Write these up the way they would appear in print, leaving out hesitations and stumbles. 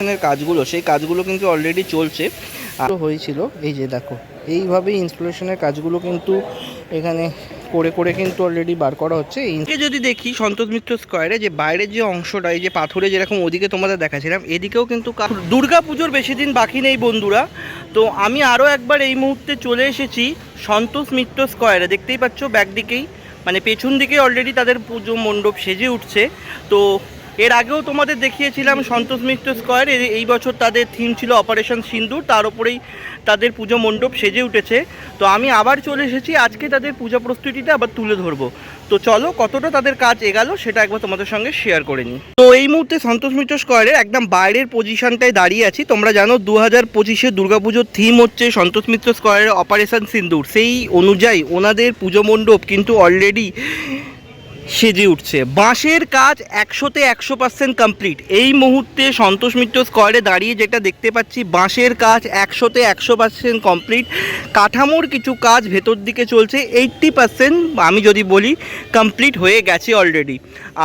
কাজগুলো সেই কাজগুলো কিন্তু অলরেডি চলছে আরও হয়েছিল। এই যে দেখো এইভাবেই ইনস্টলেশনের কাজগুলো কিন্তু এখানে করে করে কিন্তু অলরেডি বার করা হচ্ছে। এই যদি দেখি সন্তোষ মিত্র স্কোয়ারে যে বাইরের যে অংশটা, এই যে পাথরে যেরকম ওদিকে তোমাদের দেখাচ্ছিলাম, এদিকেও কিন্তু দুর্গা পুজোর বেশি দিন বাকি নেই বন্ধুরা। তো আমি আরও একবার এই মুহূর্তে চলে এসেছি সন্তোষ মিত্র স্কোয়ারে। দেখতেই পাচ্ছ ব্যাক দিকেই, মানে পেছন দিকে অলরেডি তাদের পুজো মণ্ডপ সেজে উঠছে। তো এর আগেও তোমাদের দেখিয়েছিলাম সন্তোষ মিত্র স্কোয়ার, এই বছর তাদের থিম ছিল অপারেশন সিন্দুর, তার উপরেই তাদের পুজো মণ্ডপ সেজে উঠেছে। তো আমি আবার চলে এসেছি, আজকে তাদের পূজা প্রস্তুতিটা আবার তুলে ধরবো। তো চলো কতটা তাদের কাজ এগালো সেটা একবার তোমাদের সঙ্গে শেয়ার করে নিই। তো এই মুহূর্তে সন্তোষ মিত্র স্কোয়ারের একদম বাইরের পজিশনটায় দাঁড়িয়ে আছি। তোমরা জানো 2025-এ দুর্গাপুজোর থিম হচ্ছে সন্তোষ মিত্র স্কোয়ারের অপারেশন সিন্দুর। সেই অনুযায়ী ওনাদের পুজো মণ্ডপ কিন্তু অলরেডি সেজে উঠছে। বাঁশের কাজ 100% কমপ্লিট। এই মুহূর্তে সন্তোষ মিত্র স্কোয়ারে দাঁড়িয়ে যেটা দেখতে পাচ্ছি, বাঁশের কাজ 100% কমপ্লিট। কাঠামোর কিছু কাজ ভেতর দিকে চলছে, 80% আমি যদি বলি কমপ্লিট হয়ে গেছে অলরেডি।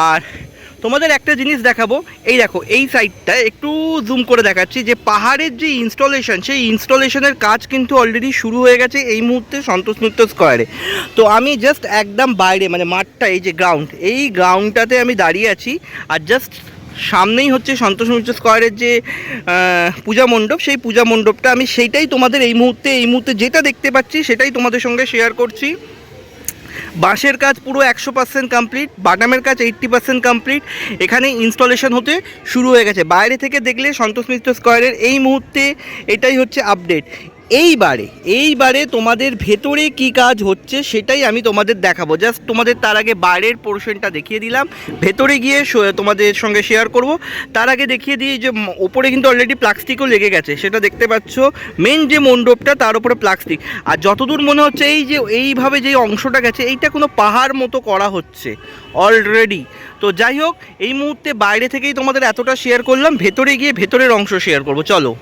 আর তোমাদের একটা জিনিস দেখাবো, এই দেখো এই সাইডটা একটু জুম করে দেখাচ্ছি, যে পাহাড়ের যে ইনস্টলেশন, সেই ইনস্টলেশনের কাজ কিন্তু অলরেডি শুরু হয়ে গেছে এই মুহূর্তে সন্তোষ মিত্র স্কোয়ারে। তো আমি জাস্ট একদম বাইরে, মানে মাঠটা, এই যে গ্রাউন্ড, এই গ্রাউন্ডটাতে আমি দাঁড়িয়ে আছি। আর জাস্ট সামনেই হচ্ছে সন্তোষ মিত্র স্কোয়ারের যে পূজা মণ্ডপ, সেই পূজা মণ্ডপটা আমি সেইটাই তোমাদের এই মুহূর্তে যেটা দেখতে পাচ্ছি সেটাই তোমাদের সঙ্গে শেয়ার করছি। বাঁশের কাজ পুরো 100% কমপ্লিট, বাটামের কাজ 80% কমপ্লিট। এখানে ইনস্টলেশন হতে শুরু হয়ে গেছে। বাইরে থেকে দেখলে সন্তোষ মিত্র স্কোয়ারের এই মুহূর্তে এটাই হচ্ছে আপডেট। এইবারে তোমাদের ভেতরে কি কাজ হচ্ছে সেটাই আমি তোমাদের দেখাবো। জাস্ট তোমাদের তার আগে বাইরের পোর্শনটা দেখিয়ে দিলাম, ভেতরে গিয়ে তোমাদের সঙ্গে শেয়ার করব। তার আগে দেখিয়ে দিই যে ওপরে কিন্তু অলরেডি প্লাস্টিকও লেগে গেছে, সেটা দেখতে পাচ্ছ। মেন যে মণ্ডপটা তার উপরে প্লাস্টিক। আর যতদূর মনে হচ্ছে এই যে এইভাবে যে অংশটা গেছে, এইটা কোনো পাহাড় মতো করা হচ্ছে অলরেডি। তো যাই হোক, এই মুহূর্তে বাইরে থেকেই তোমাদের এতটা শেয়ার করলাম, ভেতরে গিয়ে ভেতরের অংশ শেয়ার করব। চলো,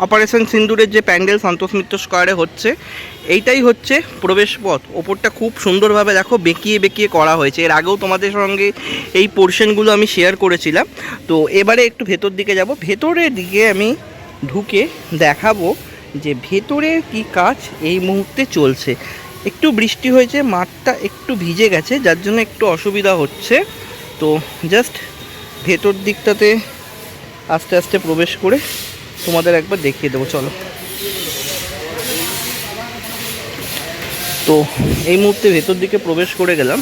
অপারেশন সিন্দুরের যে প্যান্ডেল সন্তোষ মিত্র স্কোয়ারে হচ্ছে, এইটাই হচ্ছে প্রবেশপথ। ওপরটা খুব সুন্দরভাবে দেখো বেঁকিয়ে বেঁকিয়ে করা হয়েছে। এর আগেও তোমাদের সঙ্গে এই পোর্শনগুলো আমি শেয়ার করেছিলাম। তো এবারে একটু ভেতর দিকে যাব, ভেতরের দিকে আমি ঢুকে দেখাবো যে ভেতরের কি কাজ এই মুহূর্তে চলছে। একটু বৃষ্টি হয়েছে, মাঠটা একটু ভিজে গেছে, যার জন্য একটু অসুবিধা হচ্ছে। তো জাস্ট ভেতর দিকটাতে আস্তে আস্তে প্রবেশ করে তোমাদের একবার দেখিয়ে দেবো। চলো, তো এই মুহূর্তে ভেতর দিকে প্রবেশ করে গেলাম।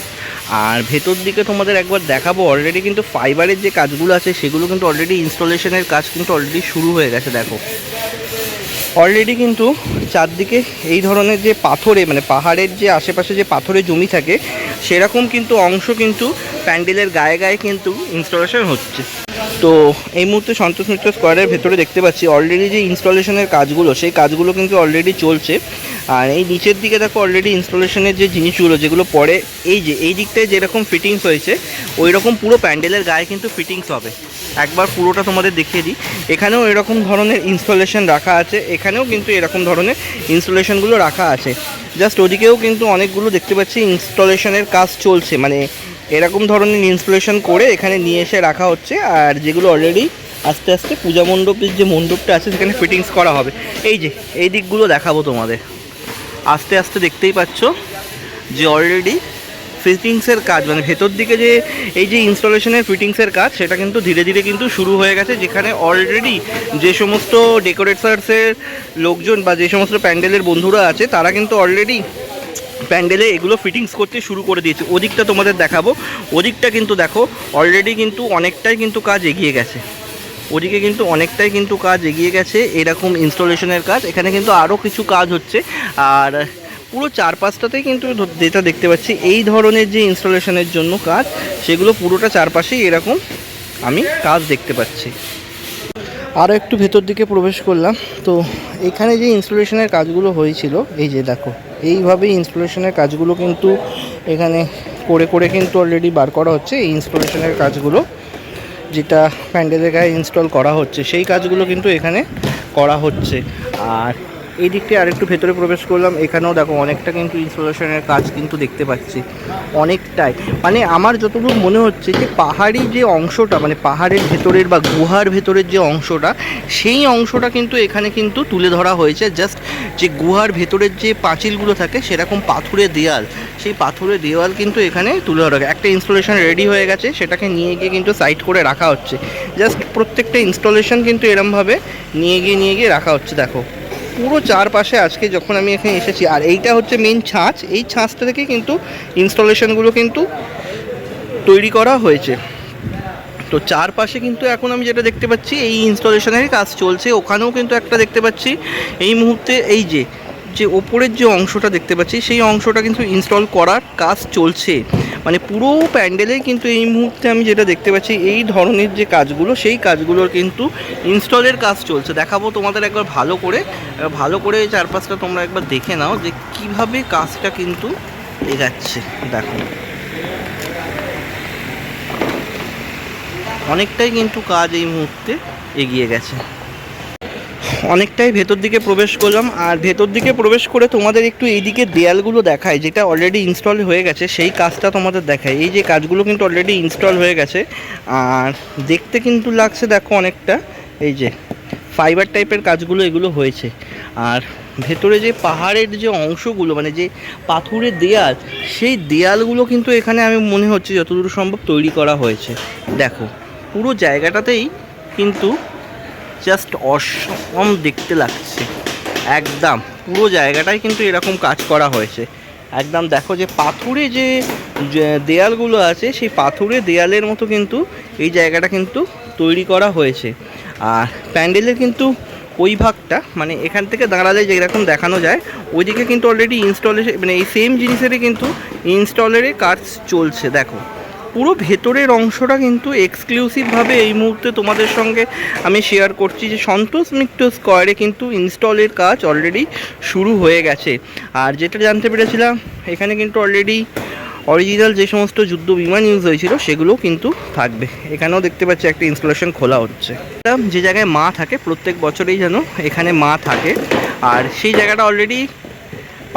আর ভেতর দিকে তোমাদের একবার দেখাবো, অলরেডি কিন্তু ফাইবারের যে কাজগুলো আছে সেগুলো কিন্তু অলরেডি ইনস্টলেশনের কাজ কিন্তু অলরেডি শুরু হয়ে গেছে। দেখো অলরেডি কিন্তু চারদিকে এই ধরনের যে পাথরে, মানে পাহাড়ের যে আশেপাশে যে পাথরে জমি থাকে, সেরকম কিন্তু অংশ কিন্তু প্যান্ডেলের গায়ে গায়ে কিন্তু ইনস্টলেশন হচ্ছে। তো এই মুহূর্তে সন্তোষ মিত্র স্কোয়ারের ভেতরে দেখতে পাচ্ছি অলরেডি যে ইনস্টলেশনের কাজগুলো, সেই কাজগুলো কিন্তু অলরেডি চলছে। আর এই নিচের দিকে দেখো অলরেডি ইনস্টলেশনের যে জিনিসগুলো, যেগুলো পরে এই যে এই দিকটায় যেরকম ফিটিংস হয়েছে, ওই রকম পুরো প্যান্ডেলের গায়ে কিন্তু ফিটিংস হবে। একবার পুরোটা তোমাদের দেখিয়ে দিই। এখানেও এরকম ধরনের ইনস্টলেশন রাখা আছে, এখানেও কিন্তু এরকম ধরনের ইনস্টলেশনগুলো রাখা আছে। জাস্ট ওদিকেও কিন্তু অনেকগুলো দেখতে পাচ্ছি ইনস্টলেশনের কাজ চলছে, মানে এরকম ধরনের ইনস্টলেশন করে এখানে নিয়ে এসে রাখা হচ্ছে। আর যেগুলো অলরেডি আস্তে আস্তে পূজা মণ্ডপের যে মণ্ডপটা আছে সেখানে ফিটিংস করা হবে। এই যে এই দিকগুলো দেখাবো তোমাদের, আস্তে আস্তে দেখতেই পাচ্ছ যে অলরেডি ফিটিংসের কাজ, মানে ভেতর দিকে যে এই যে ইনস্টলেশনের ফিটিংসের কাজ, সেটা কিন্তু ধীরে ধীরে কিন্তু শুরু হয়ে গেছে। যেখানে অলরেডি যে সমস্ত ডেকোরেটার্সের লোকজন বা যে সমস্ত প্যান্ডেলের বন্ধুরা আছে, তারা কিন্তু অলরেডি প্যান্ডেলে এগুলো ফিটিংস করতে শুরু করে দিয়েছে। ওদিকটা তোমাদের দেখাবো, ওদিকটা কিন্তু দেখো অলরেডি কিন্তু অনেকটাই কিন্তু কাজ এগিয়ে গেছে। ওদিকে কিন্তু অনেকটাই কিন্তু কাজ এগিয়ে গেছে, এরকম ইনস্টলেশনের কাজ। এখানে কিন্তু আরও কিছু কাজ হচ্ছে। আর পুরো চারপাশটাতেই কিন্তু যেটা দেখতে পাচ্ছি এই ধরনের যে ইনস্টলেশনের জন্য কাজ, সেগুলো পুরোটা চারপাশেই এরকম আমি কাজ দেখতে পাচ্ছি। আরও একটু ভেতর দিকে প্রবেশ করলাম। তো এখানে যে ইনস্টলেশনের কাজগুলো হয়েছিল, এই যে দেখো এইভাবেই ইনস্টলেশনের কাজগুলো কিন্তু এখানে করে করে কিন্তু অলরেডি বার করা হচ্ছে। এই ইনস্টলেশনের কাজগুলো যেটা প্যান্ডেলের গায়ে ইনস্টল করা হচ্ছে, সেই কাজগুলো কিন্তু এখানে করা হচ্ছে। আর এই দিকটা আরেকটু ভেতরে প্রবেশ করলাম, এখানেও দেখো অনেকটা কিন্তু ইনস্টলেশনের কাজ কিন্তু দেখতে পাচ্ছি, অনেকটাই। মানে আমার যতদূর মনে হচ্ছে যে পাহাড়ি যে অংশটা, মানে পাহাড়ের ভেতরের বা গুহার ভেতরের যে অংশটা, সেই অংশটা কিন্তু এখানে কিন্তু তুলে ধরা হয়েছে। জাস্ট যে গুহার ভেতরের যে পাঁচিলগুলো থাকে সেরকম পাথুরে দেয়াল, সেই পাথুরে দেওয়াল কিন্তু এখানে তুলে ধরা। একটা ইনস্টলেশন রেডি হয়ে গেছে, সেটাকে নিয়ে গিয়ে কিন্তু সাইড করে রাখা হচ্ছে। জাস্ট প্রত্যেকটা ইনস্টলেশন কিন্তু এরমভাবে নিয়ে গিয়ে রাখা হচ্ছে। দেখো পুরো চারপাশে আজকে যখন আমি এখানে এসেছি, আর এইটা হচ্ছে মেন ছাঁচ, এই ছাঁচটা থেকে কিন্তু ইনস্টলেশনগুলো কিন্তু তৈরি করা হয়েছে। তো চারপাশে কিন্তু এখন আমি যেটা দেখতে পাচ্ছি এই ইনস্টলেশনের কাজ চলছে। ওখানেও কিন্তু একটা দেখতে পাচ্ছি এই মুহূর্তে, এই যে ওপরের যে অংশটা দেখতে পাচ্ছি সেই অংশটা কিন্তু ইনস্টল করার কাজ চলছে। মানে পুরো প্যান্ডেলে কিন্তু এই মুহূর্তে আমি যেটা দেখতে পাচ্ছি এই ধরনের যে কাজগুলো, সেই কাজগুলোর কিন্তু ইনস্টলের কাজ চলছে। দেখাবো তোমাদের একবার ভালো করে চারপাশটা তোমরা একবার দেখে নাও যে কিভাবে কাজটা কিন্তু এগাচ্ছে। দেখো অনেকটাই কিন্তু কাজ এই মুহূর্তে এগিয়ে গেছে। অনেকটাই ভেতর দিকে প্রবেশ করলাম, আর ভেতর দিকে প্রবেশ করে তোমাদের একটু এইদিকে দেয়ালগুলো দেখায়, যেটা অলরেডি ইনস্টল হয়ে গেছে সেই কাজটা তোমাদের দেখায়। এই যে কাজগুলো কিন্তু অলরেডি ইনস্টল হয়ে গেছে, আর দেখতে কিন্তু লাগছে দেখো অনেকটা এই যে ফাইবার টাইপের কাজগুলো এগুলো হয়েছে। আর ভেতরে যে পাহাড়ের যে অংশগুলো, মানে যে পাথুরের দেয়াল, সেই দেয়ালগুলো কিন্তু এখানে আমি মনে হচ্ছে যতদূর সম্ভব তৈরি করা হয়েছে। দেখো পুরো জায়গাটাতেই কিন্তু জাস্ট অসম দেখতে লাগছে, একদম পুরো জায়গাটাই কিন্তু এরকম কাজ করা হয়েছে। একদম দেখো যে পাথুরে যে দেয়ালগুলো আছে, সেই পাথুরে দেয়ালের মতো কিন্তু এই জায়গাটা কিন্তু তৈরি করা হয়েছে। আর প্যান্ডেলের কিন্তু ওই ভাগটা, মানে এখান থেকে দাঁড়ালে যেরকম দেখানো যায়, ওইদিকে কিন্তু অলরেডি ইনস্টলেশন, মানে এই সেম জিনিসেরই কিন্তু ইনস্টলেরই কাজ চলছে। দেখো পুরো ভেতরের অংশটা কিন্তু এক্সক্লুসিভভাবে এই মুহূর্তে তোমাদের সঙ্গে আমি শেয়ার করছি যে সন্তোষ মিত্র স্কোয়ারে কিন্তু ইনস্টলের কাজ অলরেডি শুরু হয়ে গেছে। আর যেটা জানতে পেরেছিলাম, এখানে কিন্তু অলরেডি অরিজিনাল যে সমস্ত যুদ্ধ বিমান ইউজ হয়েছিল সেগুলোও কিন্তু থাকবে। এখানেও দেখতে পাচ্ছি একটা ইনস্টলেশন খোলা হচ্ছে। যে জায়গায় মা থাকে প্রত্যেক বছরেই যেন এখানে মা থাকে, আর সেই জায়গাটা অলরেডি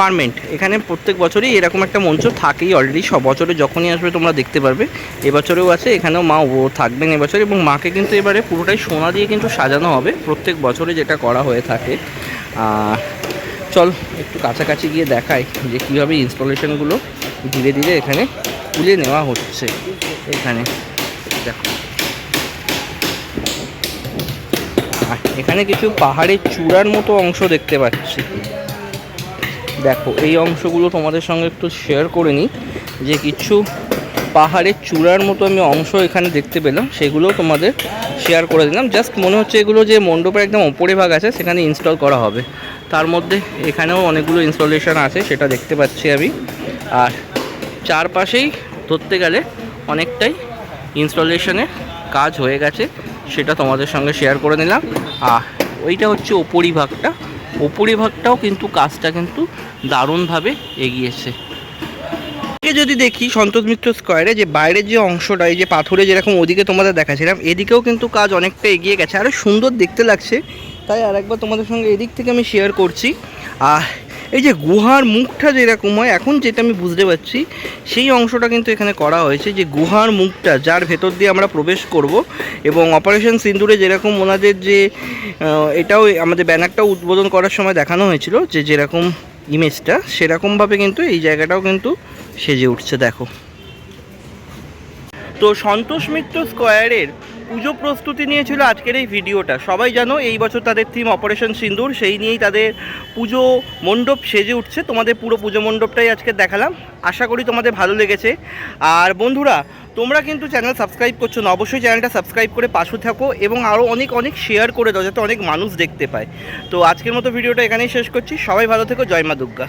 পারমেন্ট। এখানে প্রত্যেক বছরই এরকম একটা মঞ্চ থাকেই অলরেডি, সব বছরে যখনই আসবে তোমরা দেখতে পারবে। এবছরেও আছে, এখানেও মা ও থাকবেন এবছর, এবং মাকে কিন্তু এবারে পুরোটাই সোনা দিয়ে কিন্তু সাজানো হবে প্রত্যেক বছরে যেটা করা হয়ে থাকে। চল একটু কাছাকাছি গিয়ে দেখাই যে কীভাবে ইনস্টলেশনগুলো ধীরে ধীরে এখানে তুলে নেওয়া হচ্ছে। এখানে দেখো এখানে কিছু পাহাড়ের চূড়ার মতো অংশ দেখতে পাচ্ছি। দেখো এই অংশগুলো তোমাদের সঙ্গে একটু শেয়ার করে নিই, যে কিছু পাহাড়ের চূড়ার মতো আমি অংশ এখানে দেখতে পেলাম, সেগুলোও তোমাদের শেয়ার করে দিলাম। জাস্ট মনে হচ্ছে এগুলো যে মণ্ডপের একদম ওপরে ভাগ আছে সেখানে ইনস্টল করা হবে, তার মধ্যে এখানেও অনেকগুলো ইনস্টলেশন আছে সেটা দেখতে পাচ্ছি আমি। আর চারপাশেই ধরতে গেলে অনেকটাই ইনস্টলেশনের কাজ হয়ে গেছে, সেটা তোমাদের সঙ্গে শেয়ার করে নিলাম। আর ওইটা হচ্ছে উপরিভাগটাও কিন্তু কাজটা কিন্তু দারুণভাবে এগিয়েছে। যদি দেখি সন্তোষ মিত্র স্কোয়ারে যে বাইরের যে অংশটা, এই যে পাথরে যেরকম ওদিকে তোমাদের দেখাচ্ছিলাম, এদিকেও কিন্তু কাজ অনেকটা এগিয়ে গেছে, আরও সুন্দর দেখতে লাগছে। তাই আর একবার তোমাদের সঙ্গে এদিক থেকে আমি শেয়ার করছি। আর এই যে গুহার মুখটা যেরকম হয় এখন, যেটা আমি বুঝতে পারছি, সেই অংশটা কিন্তু এখানে করা হয়েছে। যে গুহার মুখটা, যার ভেতর দিয়ে আমরা প্রবেশ করব, এবং অপারেশন সিন্দুরে যেরকম ওনাদের যে এটাও আমাদের ব্যানারটা উদ্বোধন করার সময় দেখানো হয়েছিল, যে যেরকম ইমেজটা, সেরকমভাবে কিন্তু এই জায়গাটাও কিন্তু সেজে উঠছে। দেখো তো সন্তোষ মিত্র স্কোয়ারের পুজো প্রস্তুতি নিয়েছিল আজকের এই ভিডিওটা। সবাই জানো এই বছর তাদের থিম অপারেশন সিন্দুর, সেই নিয়েই তাদের পুজো মণ্ডপ সেজে উঠছে। তোমাদের পুরো পুজো মণ্ডপটাই আজকে দেখালাম, আশা করি তোমাদের ভালো লেগেছে। আর বন্ধুরা, তোমরা কিন্তু চ্যানেল সাবস্ক্রাইব করছো না, অবশ্যই চ্যানেলটা সাবস্ক্রাইব করে পাশে থাকো, এবং আরও অনেক শেয়ার করে দাও যাতে অনেক মানুষ দেখতে পায়। তো আজকের মতো ভিডিওটা এখানেই শেষ করছি। সবাই ভালো থেকো। জয় মা দুর্গা।